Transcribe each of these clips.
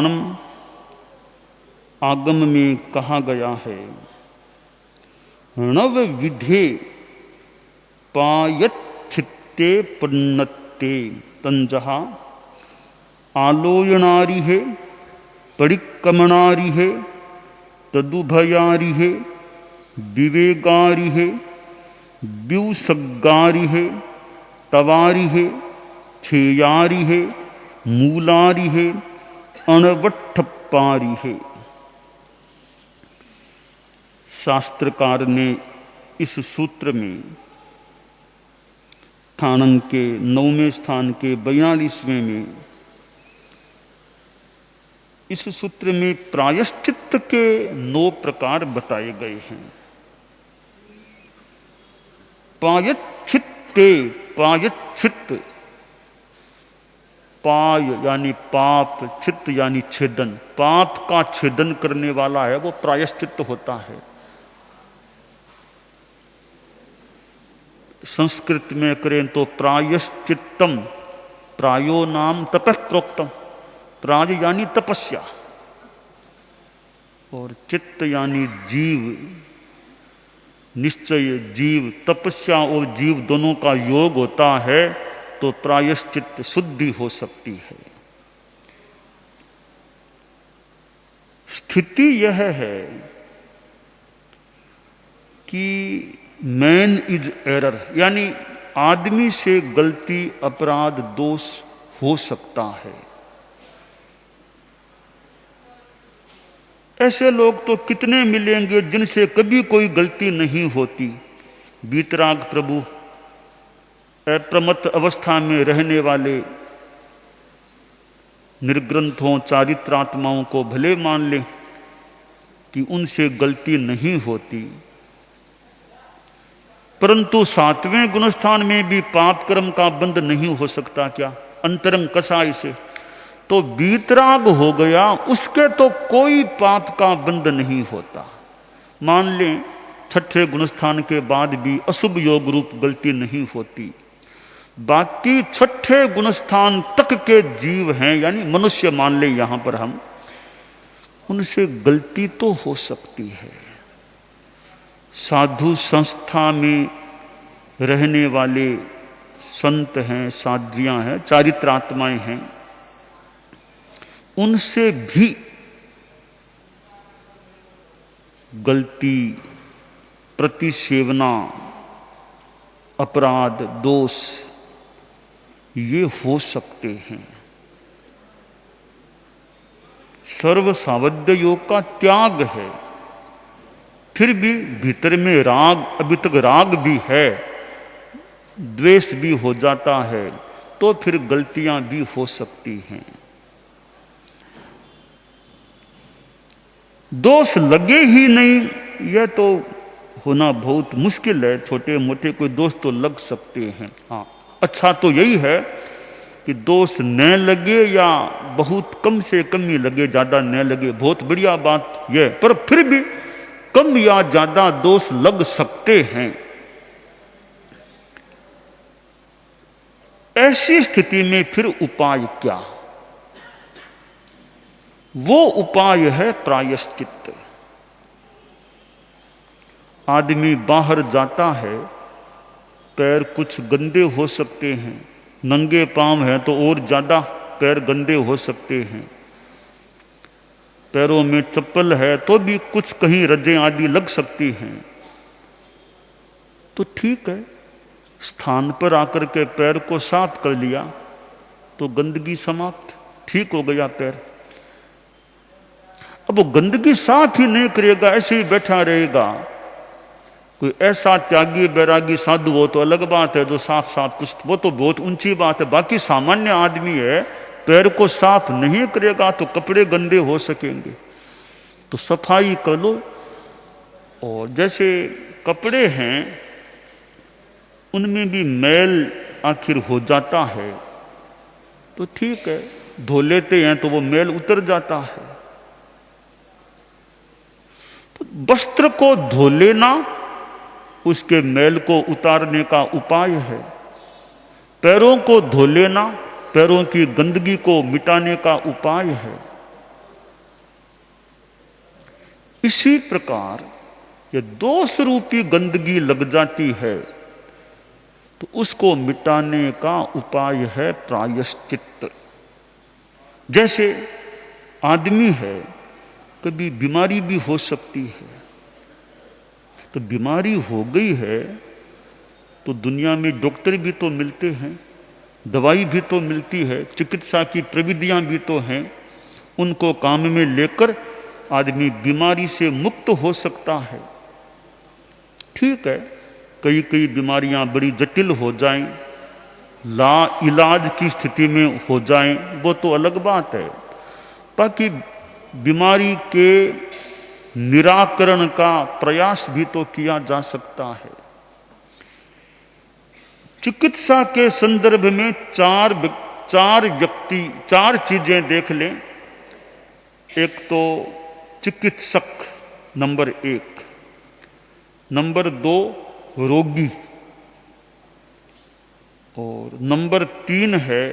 प्रमाणम आगम में कहा गया है, नव विधे पायच्छित्ते पन्नत्ते तंजहा आलोयनारी है परिक्रमणारी है तदुभयारी है विवेगारी है व्यूसगारी है तवारी है छेयारी है मूलारी है अणवट्ठपारी है। शास्त्रकार ने इस सूत्र में थानंग के 9वें स्थान के 42वें में इस सूत्र में प्रायश्चित्त के 9 प्रकार बताए गए हैं। पायच्छित्ते, पायच्छित्त, पाय यानी पाप, चित्त यानी छेदन, पाप का छेदन करने वाला है वो प्रायश्चित्त होता है। संस्कृत में करें तो प्रायश्चित्तम, प्रायो नाम तपः प्रोक्तम, प्राय यानी तपस्या और चित्त यानी जीव, निश्चय जीव, तपस्या और जीव दोनों का योग होता है तो प्रायश्चित्त शुद्धि हो सकती है। स्थिति यह है कि मैन इज एरर, यानी आदमी से गलती, अपराध, दोष हो सकता है। ऐसे लोग तो कितने मिलेंगे जिनसे कभी कोई गलती नहीं होती। वीतराग प्रभु अप्रमत्त अवस्था में रहने वाले निर्ग्रंथों चारित्रात्माओं को भले मान लें कि उनसे गलती नहीं होती, परंतु 7वें गुणस्थान में भी पाप कर्म का बंध नहीं हो सकता क्या? अंतरंग कसाई से तो वीतराग हो गया, उसके तो कोई पाप का बंध नहीं होता। मान लें 6ठे गुणस्थान के बाद भी अशुभ योग रूप गलती नहीं होती, बाकी 6ठे गुणस्थान तक के जीव हैं, यानी मनुष्य मान लें यहां पर हम, उनसे गलती तो हो सकती है। साधु संस्था में रहने वाले संत हैं, साध्वियां हैं, चारित्रात्माएं हैं, उनसे भी गलती, प्रतिसेवना, अपराध, दोष ये हो सकते हैं। सर्व सावध्य योग का त्याग है, फिर भी भीतर में राग, अभी तक राग भी है, द्वेष भी हो जाता है, तो फिर गलतियां भी हो सकती हैं। दोष लगे ही नहीं यह तो होना बहुत मुश्किल है। छोटे मोटे कोई दोष तो लग सकते हैं। हाँ, अच्छा तो यही है कि दोष न लगे या बहुत कम से कम ही लगे, ज्यादा न लगे, बहुत बढ़िया बात यह, पर फिर भी कम या ज्यादा दोष लग सकते हैं। ऐसी स्थिति में फिर उपाय क्या? वो उपाय है प्रायश्चित्त। आदमी बाहर जाता है, पैर कुछ गंदे हो सकते हैं, नंगे पांव हैं तो और ज्यादा पैर गंदे हो सकते हैं, पैरों में चप्पल है तो भी कुछ कहीं रज्जें आदि लग सकती हैं। तो ठीक है, स्थान पर आकर के पैर को साफ कर लिया तो गंदगी समाप्त, ठीक हो गया पैर। अब वो गंदगी साफ ही नहीं करेगा, ऐसे ही बैठा रहेगा, कोई ऐसा त्यागी बैरागी साधु हो तो अलग बात है, जो साफ साफ कुछ, वो तो बहुत ऊंची बात है। बाकी सामान्य आदमी है, पैर को साफ नहीं करेगा तो कपड़े गंदे हो सकेंगे, तो सफाई कर लो। और जैसे कपड़े हैं उनमें भी मैल आखिर हो जाता है, तो ठीक है, धो लेते हैं तो वो मैल उतर जाता है। तो वस्त्र को धो लेना उसके मैल को उतारने का उपाय है, पैरों को धो लेना पैरों की गंदगी को मिटाने का उपाय है। इसी प्रकार ये दोष रूपी गंदगी लग जाती है तो उसको मिटाने का उपाय है प्रायश्चित्त। जैसे आदमी है, कभी बीमारी भी हो सकती है, तो बीमारी हो गई है तो दुनिया में डॉक्टर भी तो मिलते हैं, दवाई भी तो मिलती है, चिकित्सा की प्रविधियां भी तो हैं, उनको काम में लेकर आदमी बीमारी से मुक्त हो सकता है। ठीक है, कई कई बीमारियां बड़ी जटिल हो जाएं, ला इलाज की स्थिति में हो जाएं, वो तो अलग बात है। बाकी बीमारी के निराकरण का प्रयास भी तो किया जा सकता है। चिकित्सा के संदर्भ में चार चीजें देख लें। एक तो चिकित्सक नंबर 1, नंबर 2 रोगी, और नंबर 3 है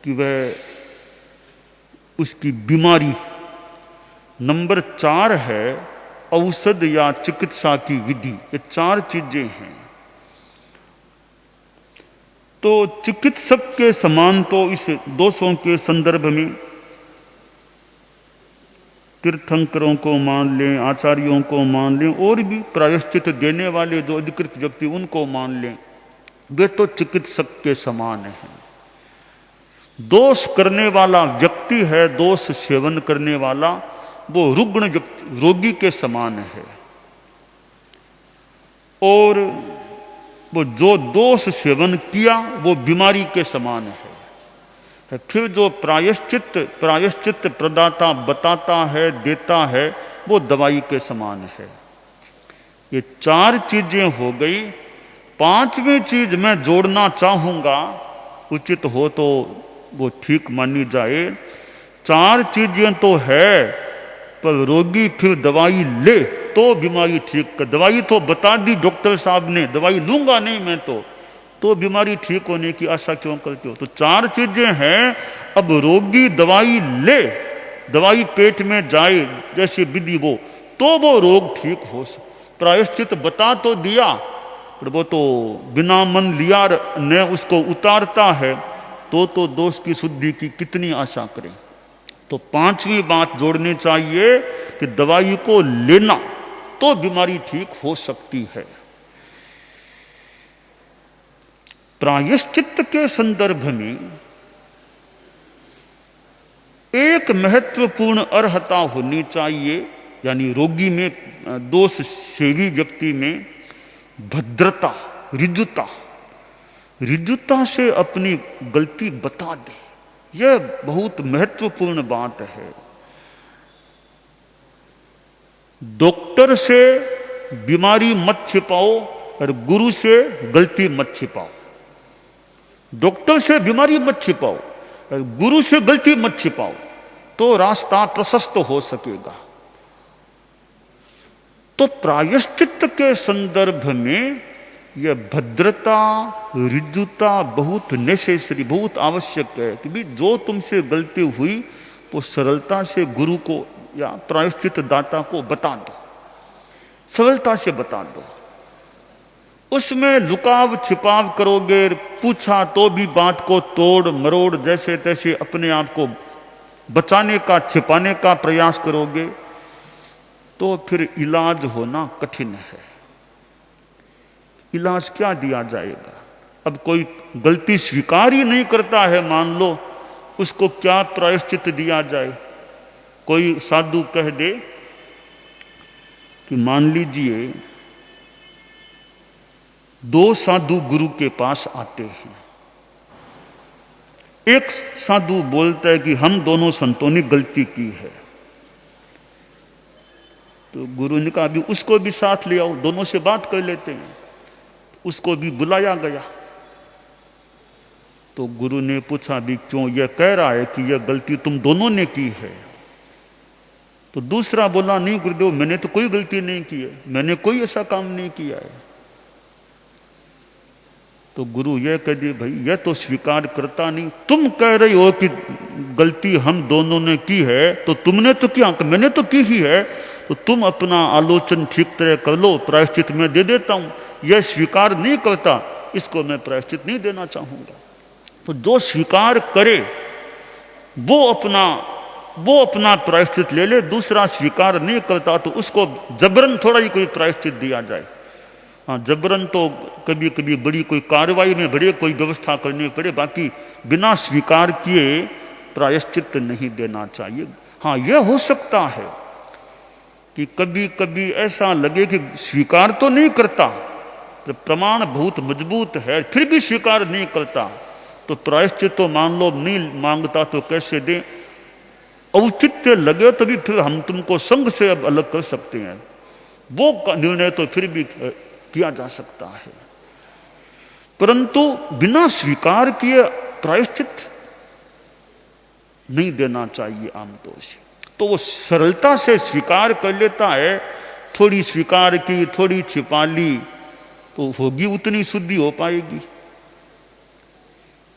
कि वह उसकी बीमारी, नंबर 4 है औषध या चिकित्सा की विधि। ये 4 चीजें हैं। तो चिकित्सक के समान तो इस दोषों के संदर्भ में तीर्थंकरों को मान लें, आचार्यों को मान लें, और भी प्रायश्चित देने वाले जो अधिकृत व्यक्ति उनको मान लें, वे तो चिकित्सक के समान हैं। दोष करने वाला व्यक्ति है, दोष सेवन करने वाला, वो रुग्ण रोगी के समान है। और वो जो दोष सेवन किया वो बीमारी के समान है। फिर जो प्रायश्चित प्रदाता बताता है, देता है, वो दवाई के समान है। ये 4 चीजें हो गई। 5वीं चीज मैं जोड़ना चाहूंगा, उचित हो तो वो ठीक मानी जाए। 4 चीजें तो है, पर रोगी फिर दवाई ले तो बीमारी ठीक कर। दवाई तो बता दी डॉक्टर साहब ने, दवाई लूंगा नहीं मैं तो बीमारी ठीक होने की आशा क्यों करते हो? तो 4 चीजें हैं। अब रोगी दवाई ले, दवाई पेट में जाए जैसे विधि वो रोग ठीक हो। प्रायश्चित बता तो दिया, पर वो तो बिना मन लिया ने उसको उतारता है, तो दोष की शुद्धि की कितनी आशा करें। तो 5वीं बात जोड़नी चाहिए कि दवाई को लेना तो बीमारी ठीक हो सकती है। प्रायश्चित्त के संदर्भ में एक महत्वपूर्ण अर्हता होनी चाहिए, यानी रोगी में, दोष सेवी व्यक्ति में भद्रता, ऋजुता से अपनी गलती बता दे। यह बहुत महत्वपूर्ण बात है। डॉक्टर से बीमारी मत छिपाओ और गुरु से गलती मत छिपाओ। डॉक्टर से बीमारी मत छिपाओ और गुरु से गलती मत छिपाओ, तो रास्ता प्रशस्त हो सकेगा। तो प्रायश्चित्त के संदर्भ में यह भद्रता, ऋजुता बहुत नेसेसरी, बहुत आवश्यक है कि भी जो तुमसे गलती हुई वो सरलता से गुरु को या प्रायश्चित दाता को बता दो, सरलता से बता दो। उसमें लुकाव छिपाव करोगे, पूछा तो भी बात को तोड़ मरोड़ जैसे तैसे अपने आप को बचाने का, छिपाने का प्रयास करोगे, तो फिर इलाज होना कठिन है। इलाज क्या दिया जाएगा? अब कोई गलती स्वीकार ही नहीं करता है, मान लो, उसको क्या प्रायश्चित दिया जाए? कोई साधु कह दे कि मान लीजिए 2 साधु गुरु के पास आते हैं। एक साधु बोलता है कि हम दोनों संतों ने गलती की है। तो गुरु ने कहा अभी उसको भी साथ ले आओ, दोनों से बात कर लेते हैं। उसको भी बुलाया गया। तो गुरु ने पूछा भी क्यों? यह कह रहा है कि यह गलती तुम दोनों ने की है। तो दूसरा बोला नहीं गुरुदेव, मैंने तो कोई गलती नहीं की है, मैंने कोई ऐसा काम नहीं किया है। तो गुरु यह कह दिए भाई यह तो स्वीकार करता नहीं, तुम कह रही हो कि गलती हम दोनों ने की है, तो तुमने तो किया, मैंने तो की ही है। तो तुम अपना आलोचन ठीक तरह कर लो, प्रायश्चित मैं दे देता हूँ। यह स्वीकार नहीं करता, इसको मैं प्रायश्चित नहीं देना चाहूँगा। तो जो स्वीकार करे वो अपना प्रायश्चित ले ले, दूसरा स्वीकार नहीं करता तो उसको जबरन थोड़ा ही कोई प्रायश्चित दिया जाए। हाँ, जबरन तो कभी कभी बड़ी कोई कार्रवाई में बड़े कोई व्यवस्था करनी पड़े, बाकी बिना स्वीकार किए प्रायश्चित नहीं देना चाहिए। हाँ, यह हो सकता है कि कभी कभी ऐसा लगे कि स्वीकार तो नहीं करता, प्रमाण बहुत मजबूत है फिर भी स्वीकार नहीं करता, तो प्रायश्चित तो मान लो नहीं मांगता तो कैसे दें। औचित्य लगे तो भी फिर हम तुमको संघ से अब अलग कर सकते हैं, वो निर्णय तो फिर भी किया जा सकता है, परंतु बिना स्वीकार किए प्रायश्चित नहीं देना चाहिए आमतौर से। तो वो सरलता से स्वीकार कर लेता है, थोड़ी स्वीकार की थोड़ी छिपा ली तो होगी उतनी शुद्धि हो पाएगी।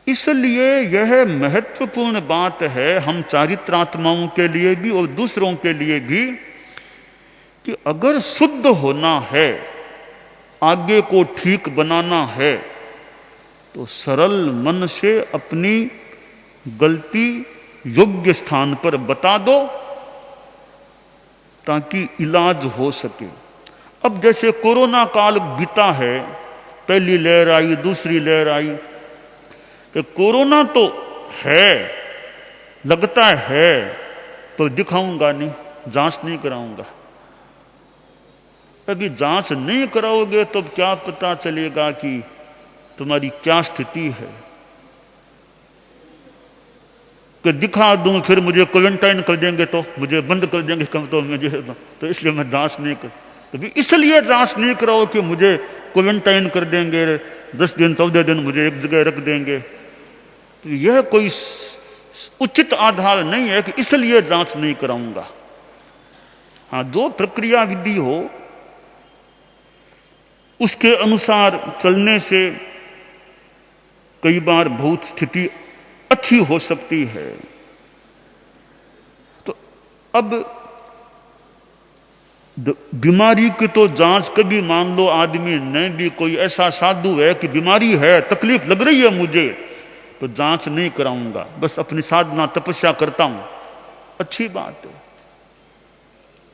इसलिए यह महत्वपूर्ण बात है हम चारित्रात्माओं के लिए भी और दूसरों के लिए भी कि अगर शुद्ध होना है, आगे को ठीक बनाना है, तो सरल मन से अपनी गलती योग्य स्थान पर बता दो ताकि इलाज हो सके। अब जैसे कोरोना काल बीता है, पहली लहर आई, दूसरी लहर आई, कि कोरोना तो है, लगता है, पर दिखाऊंगा नहीं, जांच नहीं कराऊंगा। अभी जांच नहीं कराओगे तो क्या पता चलेगा कि तुम्हारी क्या स्थिति है। कि दिखा दूं फिर मुझे क्वारंटाइन कर देंगे, तो मुझे बंद कर देंगे, तो इसलिए मैं जांच नहीं कर, तो इसलिए जांच नहीं कराओ कि मुझे क्वारंटाइन कर देंगे, 10 दिन 14 दिन मुझे एक जगह रख देंगे। तो यह कोई उचित आधार नहीं है कि इसलिए जांच नहीं कराऊंगा। हाँ, जो प्रक्रिया विधि हो उसके अनुसार चलने से कई बार बहुत स्थिति अच्छी हो सकती है। तो अब बीमारी की तो जांच कभी मान लो आदमी नहीं भी कोई ऐसा साधु है कि बीमारी है, तकलीफ लग रही है मुझे, तो जांच नहीं कराऊंगा, बस अपनी साधना तपस्या करता हूं, अच्छी बात है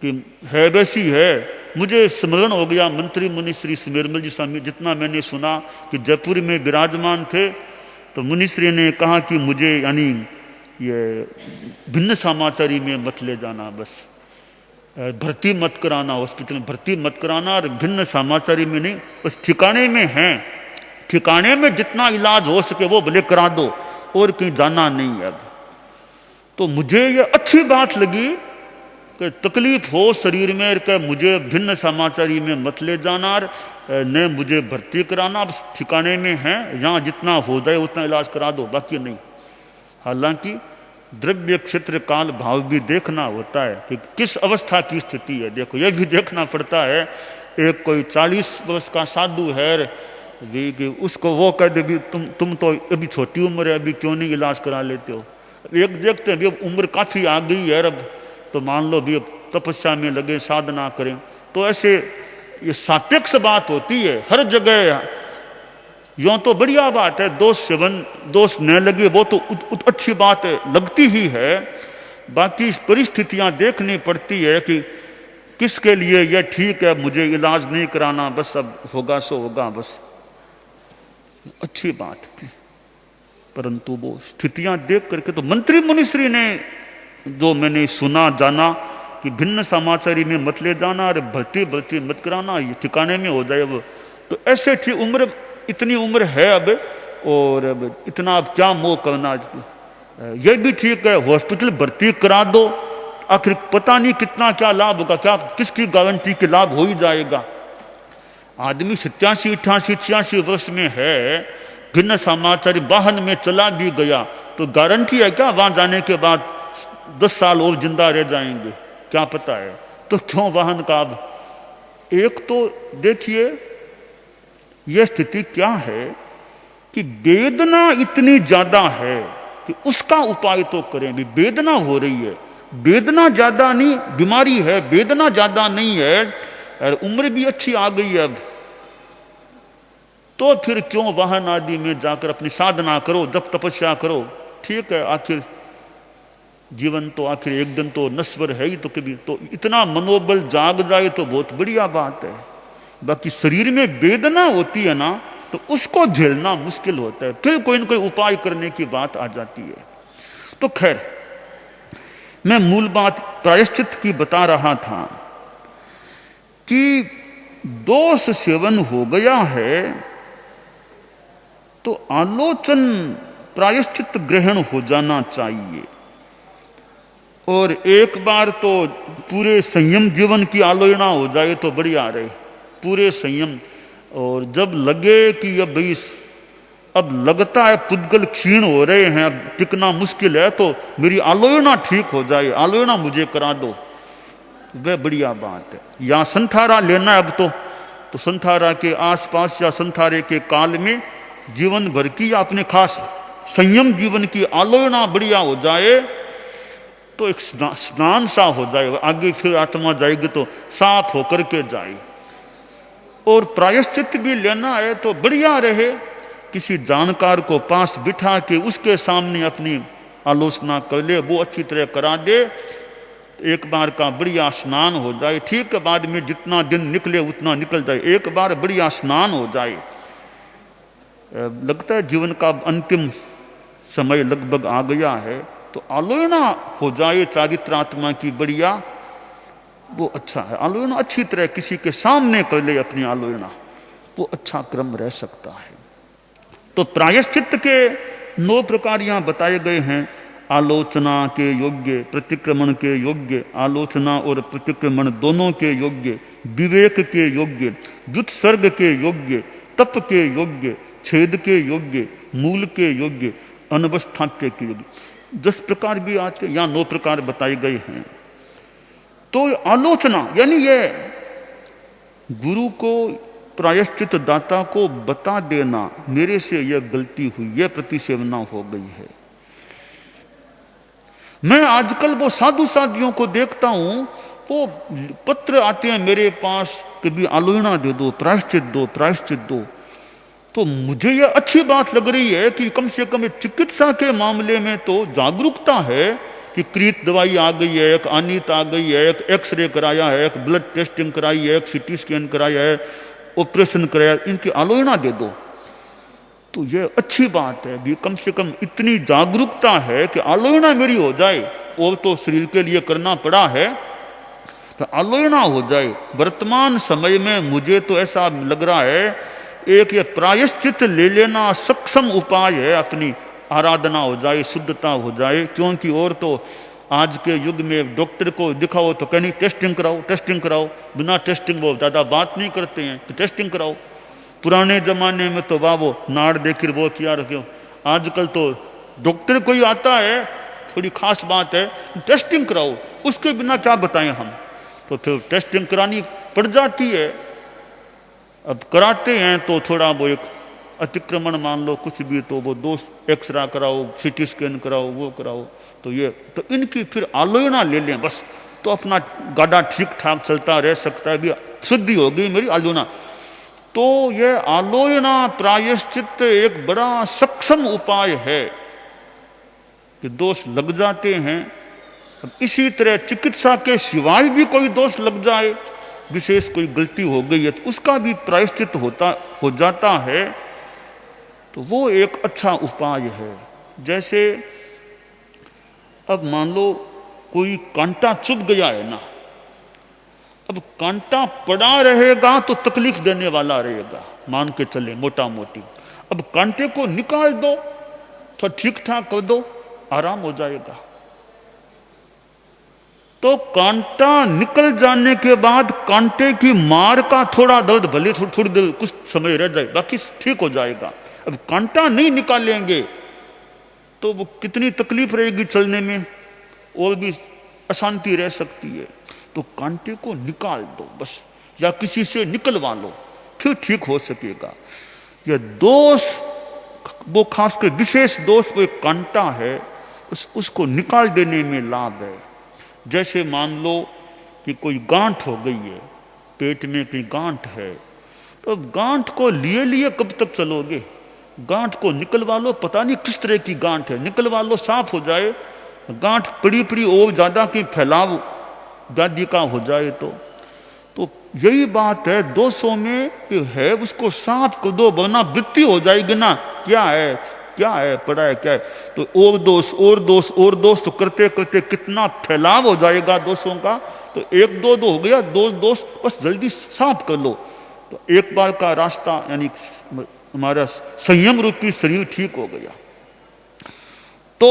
कि है वैसी है। मुझे स्मरण हो गया मंत्री मुनि श्री सुमेरमल जी स्वामी, जितना मैंने सुना कि जयपुर में विराजमान थे, तो मुनिश्री ने कहा कि मुझे यानी ये भिन्न समाचारी में मत ले जाना, बस भर्ती मत कराना, हॉस्पिटल में भर्ती मत कराना, और भिन्न समाचारी में नहीं, बस ठिकाने में हैं, ठिकाने में जितना इलाज हो सके वो भले करा दो, और कहीं जाना नहीं अब। तो मुझे ये अच्छी बात लगी कि तकलीफ हो शरीर में कि मुझे भिन्न समाचारी में मत ले जाना, न मुझे भर्ती कराना, अब ठिकाने में है, यहाँ जितना हो जाए उतना इलाज करा दो, बाकी नहीं। हालांकि द्रव्य क्षेत्र काल भाव भी देखना होता है कि किस अवस्था की स्थिति है, देखो यह भी देखना पड़ता है। एक कोई 40 वर्ष का साधु है कि उसको वो कह दे भी तुम तो अभी छोटी उम्र है, अभी क्यों नहीं इलाज करा लेते हो। एक देखते हैं अभी उम्र काफ़ी आ गई है अब, तो मान लो भी अब तपस्या में लगे, साधना करें, तो ऐसे ये सापेक्ष बात होती है हर जगह। यूँ तो बढ़िया बात है, दोष सेवन दोष न लगे वो तो अच्छी बात है, लगती ही है, बाकी परिस्थितियां देखनी पड़ती है कि किसके लिए यह ठीक है, मुझे इलाज नहीं कराना, बस अब होगा सो होगा, बस अच्छी बात की। परंतु वो स्थितियां देख करके तो मंत्री मुनिश्री ने जो मैंने सुना जाना कि भिन्न समाचारी में मत ले जाना, अरे भर्ती मत कराना, ये ठिकाने में हो जाए अब, तो ऐसे ठीक उम्र इतनी उम्र है अब, और अब इतना अब क्या मोह करना, यह भी ठीक है, हॉस्पिटल भर्ती करा दो, आखिर पता नहीं कितना क्या लाभ होगा, क्या किसकी गारंटी के लाभ हो ही जाएगा। आदमी 87, 88, 86 वर्ष में है, भिन्न समाचारी वाहन में चला भी गया, तो गारंटी है क्या वहां जाने के बाद 10 साल और जिंदा रह जाएंगे, क्या पता है। तो क्यों वाहन का अब, एक तो देखिए यह स्थिति क्या है कि वेदना इतनी ज्यादा है कि उसका उपाय तो करें, भी वेदना हो रही है, वेदना ज्यादा नहीं, बीमारी है, वेदना ज्यादा नहीं है और उम्र भी अच्छी आ गई है अब, तो फिर क्यों वाहन आदि में जाकर अपनी साधना करो, जप तपस्या करो। ठीक है, आखिर जीवन तो आखिर एक दिन तो नश्वर है ही, तो कभी तो इतना मनोबल जाग जाए तो बहुत बढ़िया बात है। बाकी शरीर में वेदना होती है ना, तो उसको झेलना मुश्किल होता है, फिर कोई न कोई उपाय करने की बात आ जाती है। तो खैर, मैं मूल बात प्रायश्चित की बता रहा था कि दोष सेवन हो गया है तो आलोचन प्रायश्चित ग्रहण हो जाना चाहिए। और एक बार तो पूरे संयम जीवन की आलोचना हो जाए तो बढ़िया रहे, पूरे संयम। और जब लगे कि अब लगता है पुद्गल क्षीण हो रहे हैं, अब टिकना मुश्किल है, तो मेरी आलोचना ठीक हो जाए, आलोचना मुझे करा दो, वह बढ़िया बात है। या संथारा लेना है अब तो संथारा के आसपास या संथारे के काल में जीवन भर की या अपने खास संयम जीवन की आलोचना बढ़िया हो जाए तो एक स्नान सा हो जाए, आगे फिर आत्मा जाएगी तो साफ होकर के जाए। और प्रायश्चित भी लेना है तो बढ़िया रहे, किसी जानकार को पास बिठा के उसके सामने अपनी आलोचना कर ले, वो अच्छी तरह करा दे, एक बार का बढ़िया स्नान हो जाए। ठीक है, बाद में जितना दिन निकले उतना निकल जाए, एक बार बढ़िया स्नान हो जाए। लगता है जीवन का अंतिम समय लगभग आ गया है, तो आलोचना हो जाए चारित्रात्मा की बढ़िया, वो अच्छा है। आलोचना अच्छी तरह किसी के सामने कर ले अपनी आलोचना, वो अच्छा क्रम रह सकता है। तो प्रायश्चित के 9 प्रकार यहाँ बताए गए हैं। आलोचना के योग्य, प्रतिक्रमण के योग्य, आलोचना और प्रतिक्रमण दोनों के योग्य, विवेक के योग्य, व्युत्सर्ग के योग्य, तप के योग्य, छेद के योग्य, मूल के योग्य, अनवस्थाप्य के योग्य। 10 प्रकार भी आते, यहाँ 9 प्रकार बताए गए हैं। तो आलोचना यानी ये गुरु को, प्रायश्चित दाता को बता देना, मेरे से यह गलती हुई, यह प्रतिसेवना हो गई है। मैं आजकल वो साधु साधियों को देखता हूं, वो पत्र आते हैं मेरे पास कि भी आलोचना दे दो, प्रायश्चित दो, प्रायश्चित दो। तो मुझे यह अच्छी बात लग रही है कि कम से कम चिकित्सा के मामले में तो जागरूकता है कि कृत दवाई आ गई है, एक अनित आ गई है, एक एक्सरे कराया है, एक ब्लड टेस्टिंग कराई है, एक सीटी स्कैन कराया है, ऑपरेशन कराया, इनकी आलोचना दे दो। तो ये अच्छी बात है भी, कम से कम इतनी जागरूकता है कि आलोचना मेरी हो जाए, और तो शरीर के लिए करना पड़ा है, तो आलोचना हो जाए। वर्तमान समय में मुझे तो ऐसा लग रहा है एक ये प्रायश्चित ले लेना सक्षम उपाय है, अपनी आराधना हो जाए, शुद्धता हो जाए। क्योंकि और तो आज के युग में डॉक्टर को दिखाओ तो कहनी टेस्टिंग कराओ, टेस्टिंग कराओ, बिना टेस्टिंग वो ज़्यादा बात नहीं करते हैं, तो टेस्टिंग कराओ। पुराने जमाने में तो वाह वो नाड़ देखिर वो किया रखे, आजकल तो डॉक्टर कोई आता है, थोड़ी खास बात है, टेस्टिंग कराओ, उसके बिना क्या बताएं हम, तो फिर टेस्टिंग करानी पड़ जाती है। अब कराते हैं तो थोड़ा वो एक अतिक्रमण मान लो कुछ भी, तो वो दोष एक्सरा कराओ, सीटी स्कैन कराओ, वो कराओ, तो ये तो इनकी फिर आलोचना ले लें बस, तो अपना गाड़ा ठीक ठाक चलता रह सकता है, भी शुद्धि हो गई मेरी आलोचना। तो ये आलोचना प्रायश्चित एक बड़ा सक्षम उपाय है कि दोष लग जाते हैं। अब इसी तरह चिकित्सा के सिवाय भी कोई दोष लग जाए, विशेष कोई गलती हो गई है, तो उसका भी प्रायश्चित हो जाता है, तो वो एक अच्छा उपाय है। जैसे अब मान लो कोई कांटा चुभ गया है ना, अब कांटा पड़ा रहेगा तो तकलीफ देने वाला रहेगा, मान के चले मोटा मोटी। अब कांटे को निकाल दो, तो ठीक ठाक कर दो, आराम हो जाएगा। तो कांटा निकल जाने के बाद कांटे की मार का थोड़ा दर्द भले थोड़ी देर कुछ समय रह जाए, बाकी ठीक हो जाएगा। अब कांटा नहीं निकालेंगे तो वो कितनी तकलीफ रहेगी चलने में, और भी अशांति रह सकती है। तो कांटे को निकाल दो बस, या किसी से निकलवा लो, फिर ठीक हो सकेगा। यह दोष, वो खासकर विशेष दोष वो एक कांटा है, उसको निकाल देने में लाभ है। जैसे मान लो कि कोई गांठ हो गई है, पेट में कोई गांठ है, तो गांठ को लिए लिए कब तक चलोगे? गांठ को निकलवा लो, पता नहीं किस तरह की गांठ है, निकलवा लो, साफ हो जाए। गांठ पड़ी पड़ी और ज्यादा की फैलाव व्याधि का हो जाए तो यही बात है दोषों में कि है उसको साफ कर दो, वरना वृत्ति हो जाएगी ना, क्या है पड़ा है, क्या है, तो और दोष और दोष और दोष, तो करते करते कितना फैलाव हो जाएगा दोषों का। तो एक दो हो गया, दो दोष, बस जल्दी साफ कर लो, तो एक बार का रास्ता यानी हमारा संयम रूपी शरीर ठीक हो गया। तो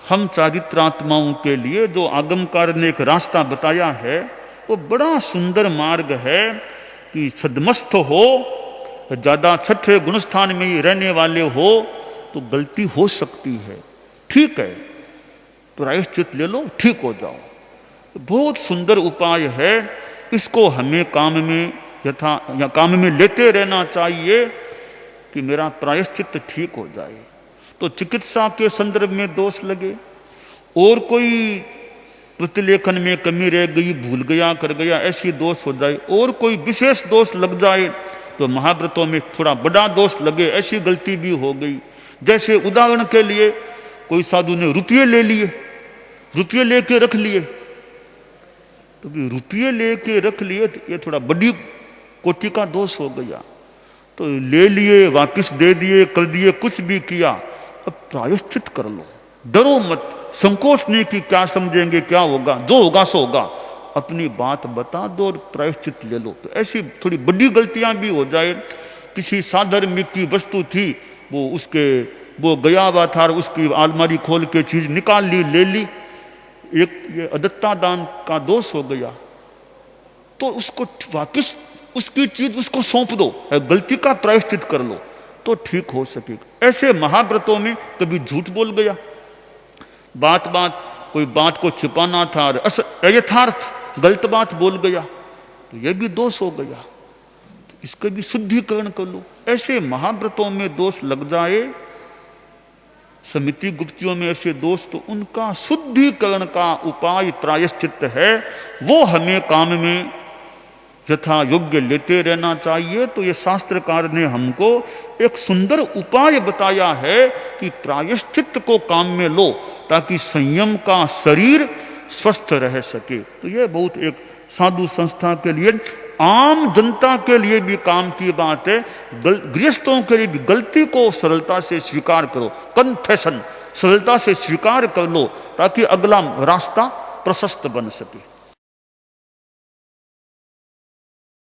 हम चारित्रात्माओं के लिए जो आगमकार ने एक रास्ता बताया है वो बड़ा सुंदर मार्ग है कि सदमस्त हो, ज्यादा छठे गुणस्थान में ही रहने वाले हो तो गलती हो सकती है, ठीक है, प्रायश्चित ले लो, ठीक हो जाओ। बहुत सुंदर उपाय है, इसको हमें काम में काम में लेते रहना चाहिए कि मेरा प्रायश्चित ठीक हो जाए। तो चिकित्सा के संदर्भ में दोष लगे, और कोई प्रतिलेखन में कमी रह गई, भूल गया कर गया, ऐसी दोष हो जाए, और कोई विशेष दोष लग जाए, तो महाव्रतों में थोड़ा बड़ा दोष लगे, ऐसी गलती भी हो गई। जैसे उदाहरण के लिए कोई साधु ने रुपये ले लिए, रुपये लेके रख लिए, तो रुपये लेके रख लिए तो ये थोड़ा बड़ी कोटि का दोष हो गया। तो ले लिए, वापस दे दिए, कर दिए, कुछ भी किया, अब प्रायश्चित कर लो, डरो मत, संकोच नहीं कि क्या समझेंगे, क्या होगा, जो होगा सो होगा, अपनी बात बता दो और प्रायश्चित ले लो। तो ऐसी थोड़ी बड़ी गलतियां भी हो जाए, किसी साधर्मिक की वस्तु थी, वो गया हुआ था, उसकी अलमारी खोल के चीज निकाल ली, ले ली, एक ये अदत्ता दान का दोष हो गया, तो उसको वापस उसकी चीज उसको सौंप दो, गलती का प्रायश्चित कर लो तो ठीक हो सकेगा। ऐसे महाव्रतों में कभी झूठ बोल गया, बात कोई बात को छिपाना था, यथार्थ गलत बात बोल गया, तो यह भी दोष हो गया, तो इसका भी शुद्धिकरण कर लो। ऐसे महाव्रतों में दोष लग जाए, समिति गुप्तियों में ऐसे दोष, तो उनका शुद्धिकरण का उपाय प्रायश्चित है, वो हमें काम में यथा योग्य लेते रहना चाहिए। तो ये शास्त्रकार ने हमको एक सुंदर उपाय बताया है कि प्रायश्चित को काम में लो ताकि संयम का शरीर स्वस्थ रह सके। तो ये बहुत एक साधु संस्था के लिए, आम जनता के लिए भी काम की बात है, गृहस्थों के लिए भी गलती को सरलता से स्वीकार करो, कन्फेशन सरलता से स्वीकार कर लो ताकि अगला रास्ता प्रशस्त बन सके।